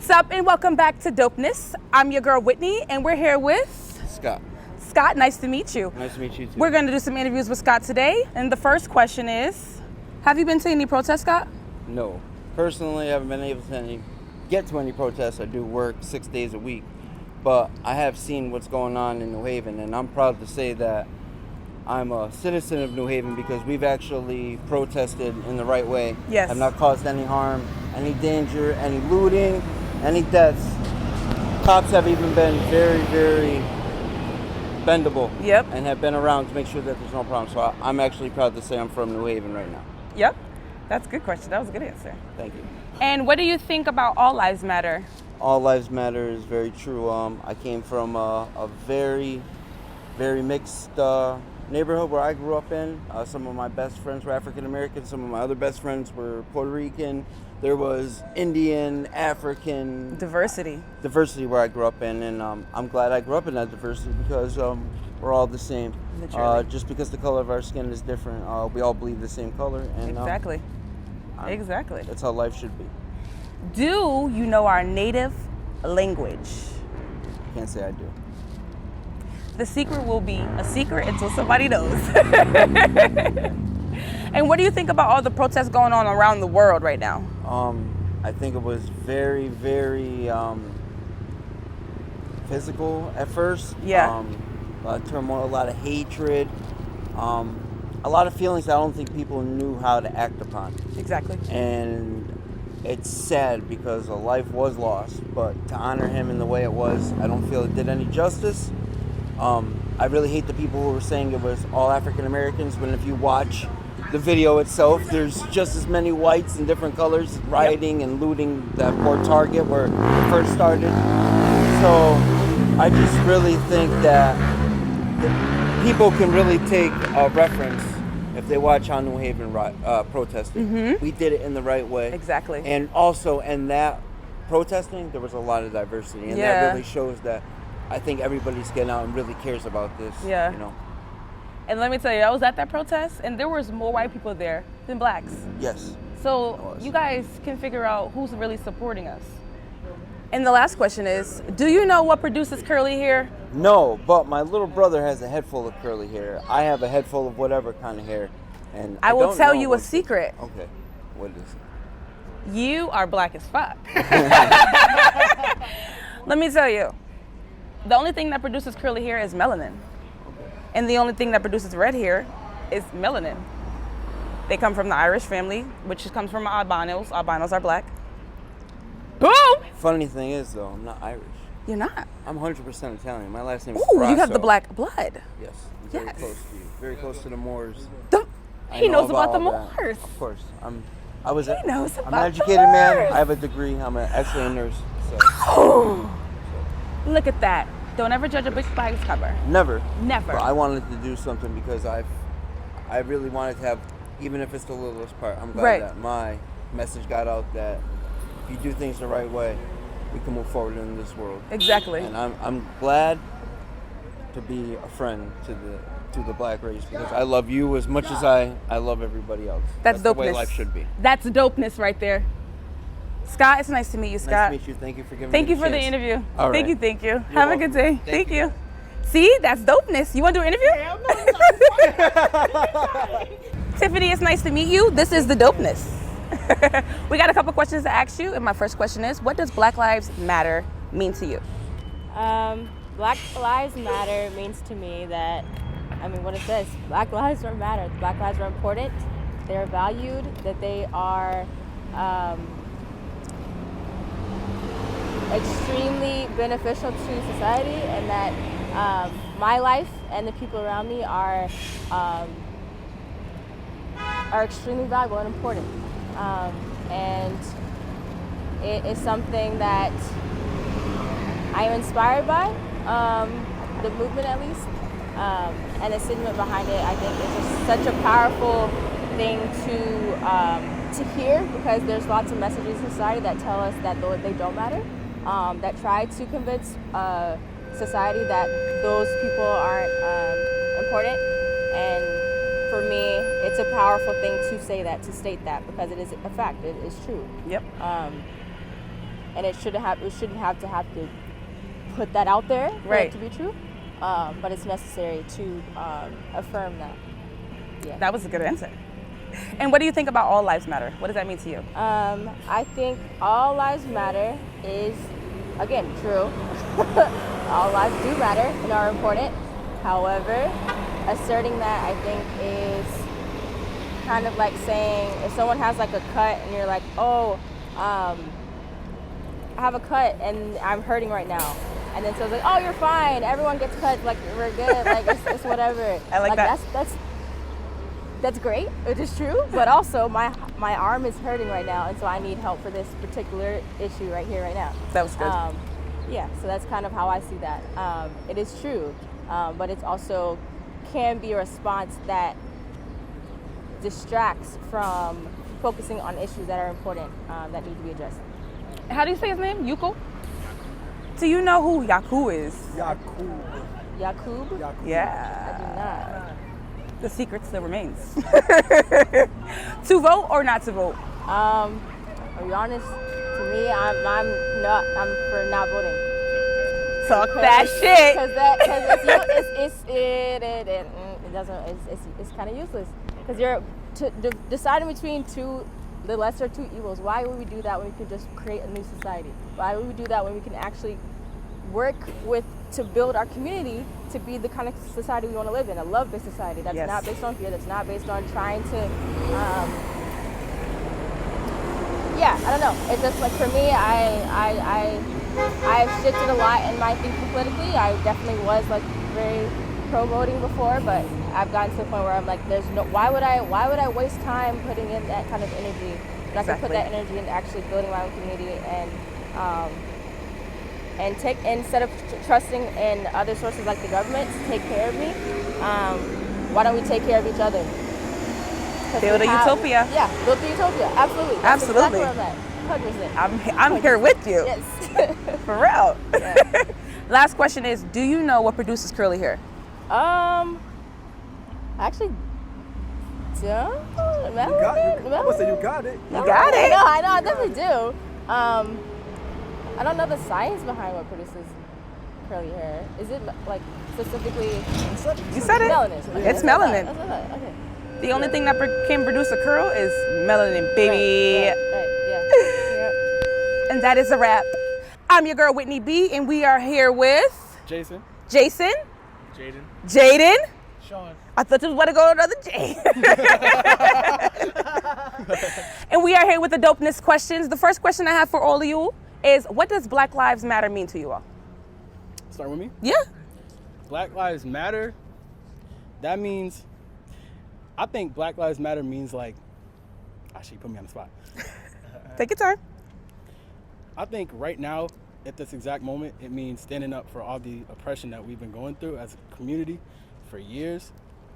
What's up, and welcome back to Dopeness. I'm your girl Whitney, and we're here with Scott. Scott, nice to meet you. Nice to meet you too. We're going to do some interviews with Scott today, and the first question is, have you been to any protests, Scott? No. Personally, I haven't been able to get to any protests. I do work 6 days a week, but I have seen what's going on in New Haven, and I'm proud to say that I'm a citizen of New Haven because we've actually protested in the right way. Yes. Have not caused any harm, any danger, any looting, any deaths. Cops have even been very, very bendable. Yep. And have been around to make sure that there's no problem. So I'm actually proud to say I'm from New Haven right now. Yep. That's a good question. That was a good answer. Thank you. And what do you think about All Lives Matter? All Lives Matter is very true. I came from a very, very mixed neighborhood where I grew up in. Some of my best friends were African American. Some of my other best friends were Puerto Rican. There was Indian, African. Diversity Where I grew up in. And I'm glad I grew up in that diversity because we're all the same. Just because the color of our skin is different, we all bleed the same color. And Exactly. Exactly. That's how life should be. Do you know our native language? Can't say I do. The secret will be a secret until somebody knows. And what do you think about all the protests going on around the world right now? I think it was very, very physical at first. Yeah. A lot of turmoil, a lot of hatred, a lot of feelings that I don't think people knew how to act upon. Exactly. And it's sad because a life was lost, but to honor him in the way it was, I don't feel it did any justice. I really hate the people who were saying it was all African Americans, when if you watch the video itself, there's just as many whites in different colors rioting and looting that poor Target where it first started. So I just really think that people can really take a reference if they watch how New Haven protested. Mm-hmm. We did it in the right way. Exactly. And also in that protesting, there was a lot of diversity. And that really shows that I think everybody's getting out and really cares about this. Yeah. You know. And let me tell you, I was at that protest, and there was more white people there than blacks. Yes. So you guys can figure out who's really supporting us. And the last question is, do you know what produces curly hair? No, but my little brother has a head full of curly hair. I have a head full of whatever kind of hair. And I will don't tell know you a secret. Okay. What is it? You are black as fuck. Let me tell you, the only thing that produces curly hair is melanin. And the only thing that produces red hair is melanin. They come from the Irish family, which comes from albinos. Albinos are black. Boom! Funny thing is, though, I'm not Irish. You're not. I'm 100% Italian. My last name is Ooh, Grasso. you have the black blood. Yes. Very close to you. Very close to the Moors. He knows about the all that. Moors. Of course. I'm knows an about educated the man. Moors. I have a degree. I'm actually a nurse. So. Oh, look at that. Don't ever judge a book by its cover. Never. Never. But I wanted to do something because I really wanted to have, even if it's the littlest part, I'm glad that my message got out that if you do things the right way, we can move forward in this world. Exactly. And I'm glad to be a friend to the black race because I love you as much as I love everybody else. That's the dopeness. way life should be. That's dopeness right there. Scott, it's nice to meet you, Scott. Nice to meet you. Thank you for giving me Thank the you for the chance. interview. All right. Thank you. You're Have welcome. a good day. Thank you. See, that's dopeness. You want to do an interview? Tiffany, it's nice to meet you. This is the dopeness. We got a couple questions to ask you, and my first question is, what does Black Lives Matter mean to you? Black Lives Matter means to me that, what it says, Black lives are matter. Black lives are important. They're valued, that they are extremely beneficial to society, and that my life and the people around me are extremely valuable and important. And it is something that I am inspired by, the movement at least, and the sentiment behind it. I think it's just such a powerful thing to hear, because there's lots of messages in society that tell us that they don't matter, that try to convince society that those people aren't important. And for me, it's a powerful thing to say that, to state that, because it is a fact. It is true. Yep. and it shouldn't have to put that out there for Right. it to be true. But it's necessary to affirm that. Yeah. That was a good answer. And what do you think about all lives matter? What does that mean to you? I think all lives matter is, again, true. All lives do matter and are important. However, asserting that, I think, is kind of like saying, if someone has like a cut and you're like, oh, I have a cut and I'm hurting right now. And then someone's like, oh, you're fine. Everyone gets cut. Like, we're good. Like, it's whatever. I like that. That's great, which is true, but also my arm is hurting right now, and so I need help for this particular issue right here, right now. That was good. Yeah, so that's kind of how I see that. It is true, but it's also can be a response that distracts from focusing on issues that are important, that need to be addressed. How do you say his name? Yuko? Do you know who Yaku is? Yakub. Yakub? Yeah. I do not. The secret still remains. To vote or not to vote? I'll be honest, to me, I'm for not voting. Talk that shit. Because it doesn't, it's kind of useless. Because you're deciding between the lesser two evils. Why would we do that when we could just create a new society? Why would we do that when we can actually work to build our community to be the kind of society we want to live in, a love-based society that's not based on fear, that's not based on trying to, I don't know. It's just like, for me, I've shifted a lot in my thinking politically. I definitely was like very pro-voting before, but I've gotten to the point where I'm like, why would I waste time putting in that kind of energy? And I can put that energy into actually building my own community and instead of trusting in other sources like the government to take care of me, why don't we take care of each other? Build a utopia. Yeah, build the utopia. Absolutely. That's Absolutely. exactly where I'm at. 100%. I'm here with you. Yes. For real. Yeah. Last question is, do you know what produces curly hair? Actually, don't. You got it. I would say you got it. You got it. No, I know. I definitely do. I don't know the science behind what produces curly hair. Is it like specifically? You said it. Melanin. It's melanin. That's what I thought. Okay. The only thing that can produce a curl is melanin, baby. Right. Yeah. And that is a wrap. I'm your girl, Whitney B, and we are here with Jason. Jason, Jaden. Jaden. Sean. I thought you was about to go another J. And we are here with the Dopeness questions. The first question I have for all of you is, what does Black Lives Matter mean to you all? Start with me. Yeah. Black Lives Matter. That means, I think Black Lives Matter means like, actually, you put me on the spot. Take your time. I think right now, at this exact moment, it means standing up for all the oppression that we've been going through as a community for years.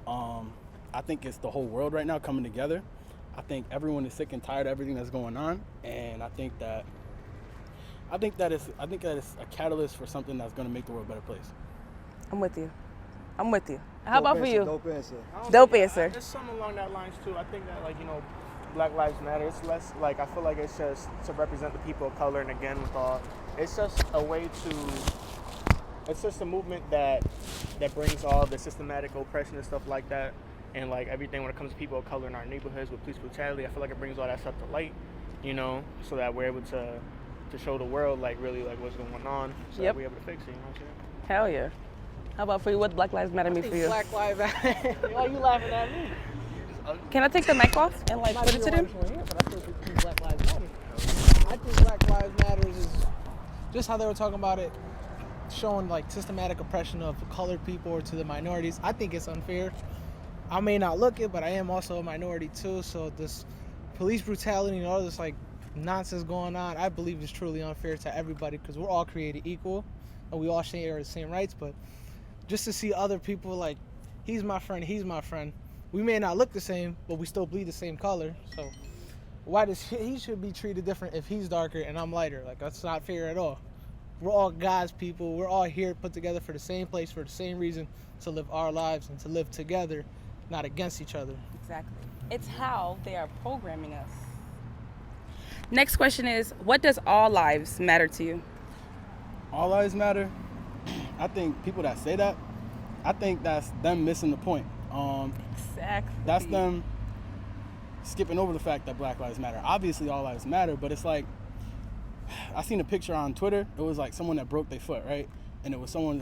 I think it's the whole world right now coming together. I think everyone is sick and tired of everything that's going on, and I think that it's a catalyst for something that's going to make the world a better place. I'm with you. How about for you? Dope answer. Dope answer. It's something along that lines too. I think that, like, Black Lives Matter. It's less like, I feel like it's just to represent the people of color, and again with all, it's just a way to. It's just a movement that brings all the systematic oppression and stuff like that, and like everything when it comes to people of color in our neighborhoods with police brutality. I feel like it brings all that stuff to light, so that we're able to show the world like really like what's going on, so that we're able to fix it. You know what I'm saying? Hell yeah. How about for you? What Black Lives Matter mean for you? Black Lives Matter. Why are you laughing at me? Can I take the mic off and like put it to them? But I still think Black Lives Matter. I think Black Lives Matter is just how they were talking about it, showing like systematic oppression of colored people or to the minorities. I think it's unfair. I may not look it, but I am also a minority too. So this police brutality and all this like nonsense going on, I believe is truly unfair to everybody, because we're all created equal and we all share the same rights. But just to see other people like, he's my friend. We may not look the same, but we still bleed the same color. So why does he should be treated different if he's darker and I'm lighter? Like, that's not fair at all. We're all God's people. We're all here put together for the same place, for the same reason, to live our lives and to live together, not against each other. Exactly. It's how they are programming us. Next question is, what does all lives matter to you? All lives matter. I think people that say that, I think that's them missing the point. Exactly. That's them skipping over the fact that Black Lives Matter. Obviously, all lives matter, but it's like, I seen a picture on Twitter. It was like someone that broke their foot, right? And it was someone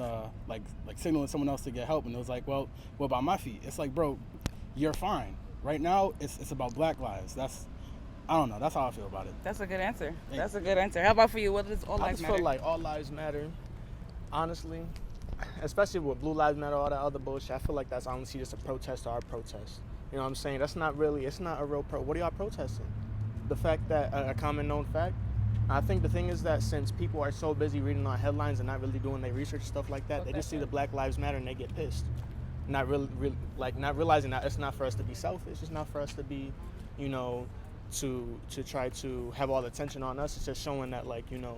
like signaling someone else to get help, and it was like, well, what about my feet? It's like, bro, you're fine. Right now, it's about Black lives. I don't know. That's how I feel about it. That's a good answer. That's a good answer. How about for you? What does all I lives just matter? feel like all lives matter, honestly, especially with Blue Lives Matter, all that other bullshit. I feel like that's honestly just a protest to our protest. You know what I'm saying? That's not really, it's not a real what are y'all protesting? The fact that, a common known fact, I think the thing is that since people are so busy reading on headlines and not really doing their research and stuff like that, they just see the Black Lives Matter and they get pissed. Not really, not realizing that it's not for us to be selfish. It's not for us to be, you know, to try to have all the attention on us. It's just showing that, like, you know,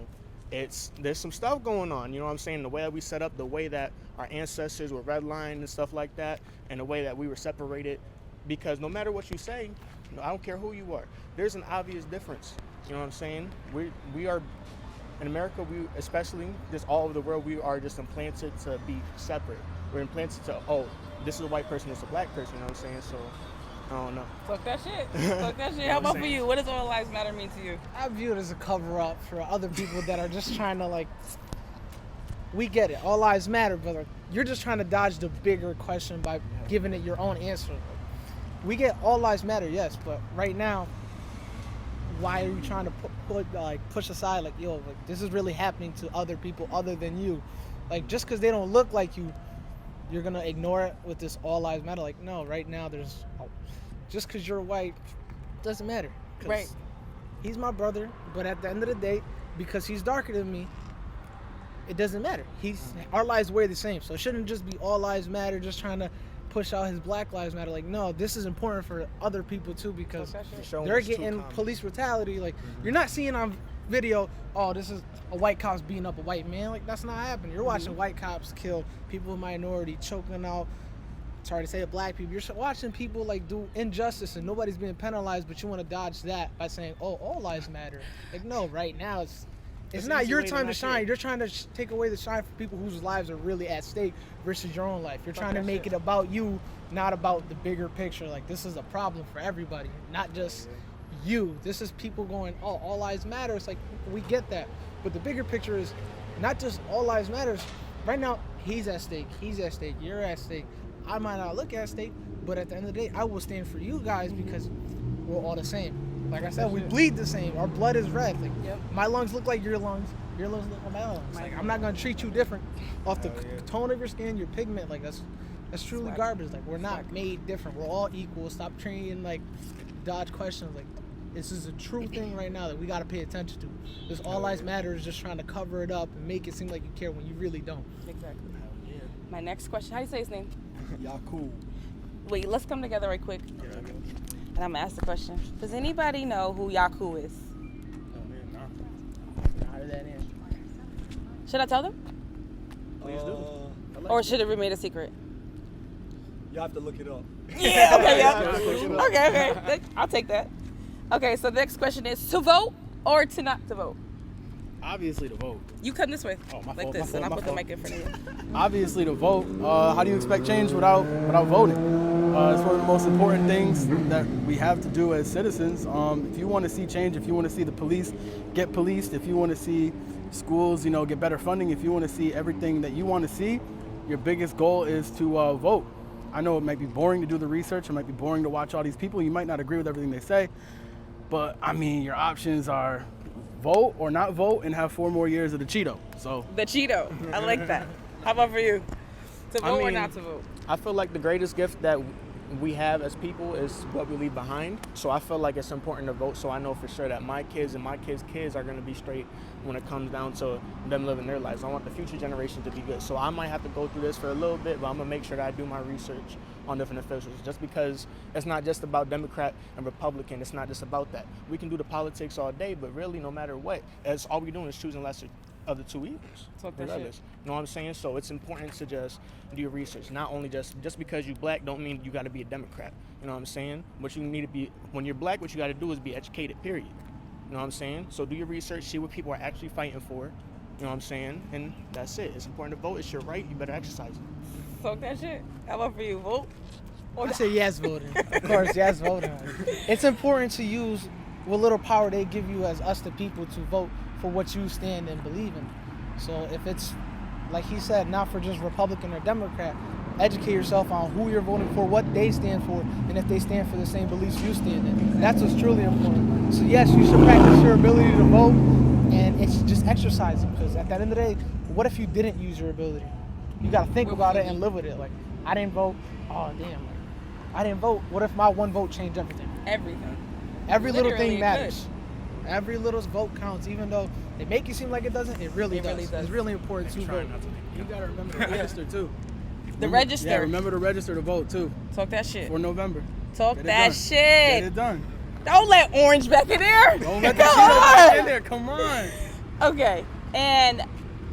there's some stuff going on. You know what I'm saying? The way that we set up, the way that our ancestors were redlined and stuff like that, and the way that we were separated. Because no matter what you say, I don't care who you are, there's an obvious difference. You know what I'm saying? We are, in America, we especially, just all over the world, we are just implanted to be separate. We're implanted to, oh, this is a white person, this is a black person, you know what I'm saying? So, I don't know. Talk that shit. Talk that shit. How about for you? What does all lives matter mean to you? I view it as a cover-up for other people that are just trying to, like, we get it, all lives matter, but like, you're just trying to dodge the bigger question by giving it your own answer. We get all lives matter, yes, but right now, why are you trying to push aside, like, yo, like, this is really happening to other people other than you? Like, just because they don't look like you, you're gonna ignore it with this all lives matter? Like, no, right now just because you're white doesn't matter. Right. He's my brother, but at the end of the day, because he's darker than me, it doesn't matter. Our lives weigh the same, so it shouldn't just be all lives matter, just trying to push out his Black Lives Matter. Like, no, this is important for other people too, because they're getting police brutality. Like, you're not seeing on video, oh, this is a white cops beating up a white man. Like, that's not happening. You're watching white cops kill people with minority, choking out, sorry to say it, black people. You're watching people like do injustice and nobody's being penalized, but you want to dodge that by saying, oh, all lives matter. Like, no, right now it's not your time to shine. You're trying to take away the shine from people whose lives are really at stake versus your own life. You're trying to make it about you, not about the bigger picture. Like, this is a problem for everybody, not just you. This is people going, oh, all lives matter. It's like, we get that. But the bigger picture is not just all lives matter. Right now, he's at stake, you're at stake. I might not look at stake, but at the end of the day, I will stand for you guys because we're all the same. Like I said, we bleed the same. Our blood is red. Like, my lungs look like your lungs. Your lungs look like my lungs. Like, I'm not gonna treat you different off the tone of your skin, your pigment. Like, that's truly garbage. Like, we're not made different. We're all equal. Stop trying like dodge questions. Like, this is a true thing right now that we gotta pay attention to. This all lives matter is just trying to cover it up and make it seem like you care when you really don't. Exactly. My next question. How do you say his name? Y'all cool. Wait, let's come together right quick. And I'm gonna ask the question. Does anybody know who Yaku is? I heard that answer. Should I tell them? Please do. Or should it remain a secret? You have to look it up. Yeah, okay, yeah. Okay. I'll take that. Okay, so the next question is to vote or to not to vote? Obviously to vote. You come this way. Oh, my like fault, this, my and I fault, put my the mic in front of you. Obviously to vote. How do you expect change without voting? It's one of the most important things that we have to do as citizens. If you want to see change, if you want to see the police get policed, if you want to see schools, get better funding, if you want to see everything that you want to see, your biggest goal is to vote. I know it might be boring to do the research. It might be boring to watch all these people. You might not agree with everything they say, but I mean, your options are vote or not vote and have 4 more years of the Cheeto. So the Cheeto. I like that. How about for you? To vote or not to vote? I feel like the greatest gift that we have as people is what we leave behind. So I feel like it's important to vote so I know for sure that my kids and my kids' kids are going to be straight when it comes down to them living their lives. I want the future generation to be good. So I might have to go through this for a little bit, but I'm going to make sure that I do my research on different officials, just because it's not just about Democrat and Republican. It's not just about that. We can do the politics all day, but really, no matter what, it's all we're doing is choosing lesser of the two evils. Regardless. You know what I'm saying? So it's important to just do your research. Not only just because you black don't mean you got to be a Democrat. You know what I'm saying? What you need to be, when you're black, what you got to do is be educated, period. You know what I'm saying? So do your research, see what people are actually fighting for. You know what I'm saying? And that's it. It's important to vote. It's your right. You better exercise it. Fuck that shit. How about for you? Vote. I say yes voting. Of course, yes voting. It's important to use what little power they give you as us the people to vote for what you stand and believe in. So if it's, like he said, not for just Republican or Democrat, educate yourself on who you're voting for, what they stand for, and if they stand for the same beliefs you stand in. That's what's truly important. So yes, you should practice your ability to vote, and it's just exercising, because at the end of the day, what if you didn't use your ability? You got to think about it and live with it. Like, I didn't vote. Oh, damn. Like, I didn't vote. What if my one vote changed everything? Everything. Every little Literally, thing it matters. Every little vote counts, even though they make you seem like it doesn't. It really does. It's really important to vote. You gotta remember to register too. The register. Yeah, remember to register to vote too. Talk that shit. For November. Talk Get it that done. shit. Get it done. Don't let Orange back in there. Don't let the Come cheetah back on. in there. Come on. Okay. And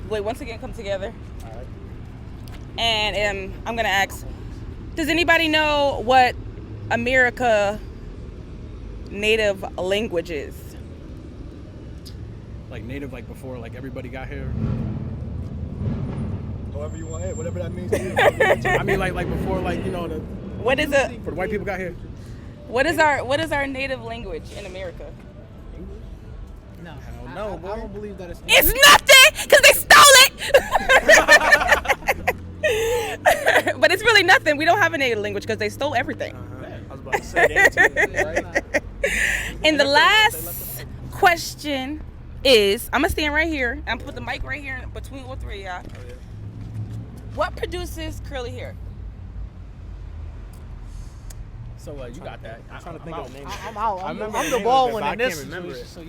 wait, once again, come together. All right. And I'm gonna ask, does anybody know what America native language is? Like native, like before, like everybody got here. However you want it, whatever that means to you. I mean, like before, like, you know, What is it? for the white people got here. What is our native language in America? No, don't know, boy. I don't believe that it's. It's nothing, because they stole it. But it's really nothing. We don't have a native language because they stole everything. I was about to say that. And the last question is, I'm gonna stand right here and I'm gonna put the mic right here between all three of y'all. What produces curly hair? So you got that. I'm trying to think of the name. I'm out. I remember I'm the the name ball of it, one but in I this can't remember situation. it. So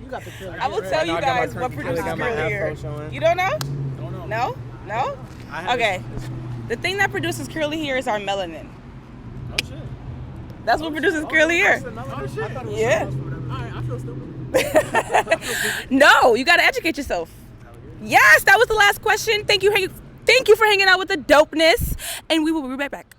you got the curly. I will hair. tell you I got my guys what turkey produces got my curly afro hair. showing. You don't know? Don't know. No? No? I have Okay. this- The thing that produces curly hair is our melanin. Oh shit. That's what produces curly hair. Oh shit. Yeah. Alright, I feel stupid. No, you gotta educate yourself. Yes, that was the last question. Thank you for hanging out with the Dopeness, and we will be right back.